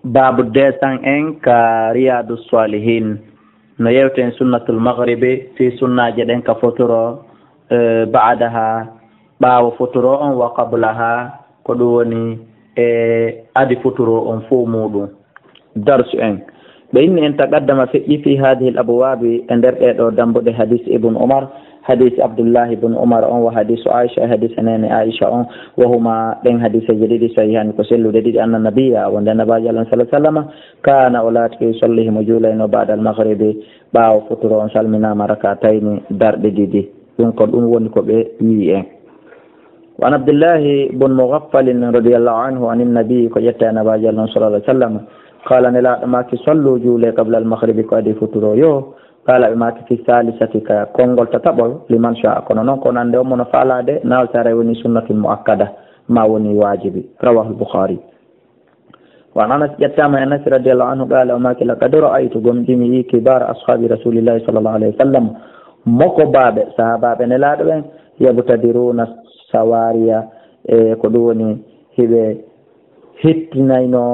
باب الديسان ka رياض الصالحين no yewten sunnatul maghribi fi sunnaje den ka fotoro ba'daha bawo fotoro on wa qablaha ko do woni adi fotoro on fu mudum darsu en بإن أن تقدم في هذه الأبواب أن درء دمبد حديث ابن عمر حديث عبد الله بن عمر وحديث عائشة حديث أنان عائشة وهما لين حديث جديد صحيحان كسلوا جديد أن النبي وأن النبي صلى الله عليه وسلم كان أولاد يصلي مجولين وبعد المغرب باو فطرون سلمنا مركعتين در جديد ينقل ونكب وعن عبد الله بن مغفل رضي الله عنه عن النبي قد النبي صلى الله عليه وسلم قال نلا ما تصلوا جولة قبل المغرب قد فتروا يو قال ما في الثالثة كونغول تتبع لمن شاء كونون كون عنده من فعل ده نال ترى سنة مؤكدة ما وني واجبي رواه البخاري وعن أنس جتام أنس رضي الله عنه قال وما كلا قد رأيت جمجمي كبار أصحاب رسول الله صلى الله عليه وسلم مقباب صحابة نلا ده يبتدرون سواريا كدوني هبه هتناينو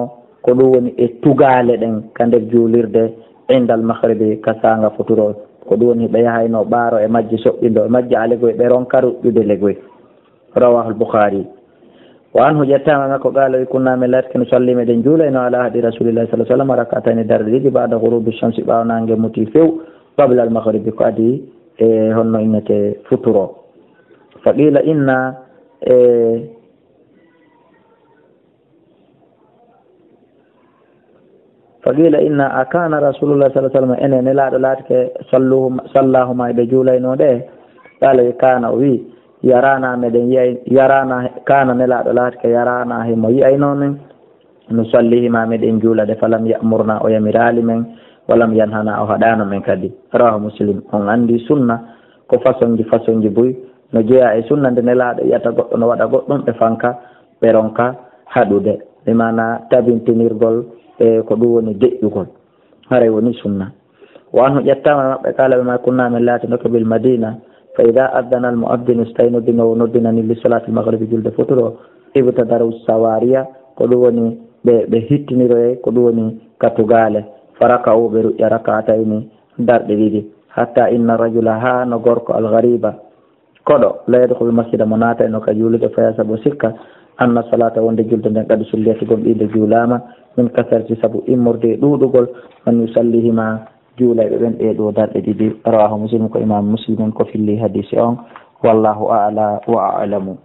ko ɗum woni e tugale ɗen ka nder juulirde indal mahribi kasanga futuro ko ɗum woni ɓe yahayno ɓaaro e majji soɓɓindo e majji alegoye ɓe ronka ruɗɗude legoye rawahu al-Bukhari wa anhu jettama makko qala kunna min latki nusalli meɗen juulayno ala hadi rasulillahi sallallahu alaihi wasallam rak'atayn darde ɗiɗi ba'da ghurubi shamsi ɓaawo nange muti few qabla al-maghribi ko adi e honno innete futuro faqila inna فقيل إن أكان رسول الله صلى الله عليه وسلم إن نلا دلاتك صلاهما بجولين ده قال كان وي يرانا مدن يرانا كان نلا دلاتك يرانا هم يأينون نصليهما مدن جولة فلم يأمرنا ويمرال من ولم ينهنا أو هدانا من كدي رواه مسلم on andi sunna ko fasonji buy no jeya e sunna de nela yata goddo no wada goddum be fanka be ronka hadude be mana tabintinirgol ko ɗum woni deƴƴugol haray woni sunna wa anhu ƴettama maɓɓe kala ɓe ma kunna min laatinoke bil madina fa ida addana al muaddinu so tawi noddinowo noddinani li solati magribi julde fotoro ibtadaru sawariya ko ɗum woni ɓe hittiniroye ko ɗum woni katugale faraka o ɓe ruƴƴa rakatayni darɗe ɗiɗi hatta inna rajula ha no gorko alghariba koɗo la yadkhulu masjida mo naata eno ka juulude faya sabo sikka anna salata wonde julde nden kadi sulliyati gom ɗiɗe juulama min kasarti sabu immorde ɗuɗugol man yusallihima juulayɓe ɓen ɗeɗo darɗe ɗiɗi rawahu muslim ko imam muslim ko filli hadisi on wallahu a'la wa a'lamu.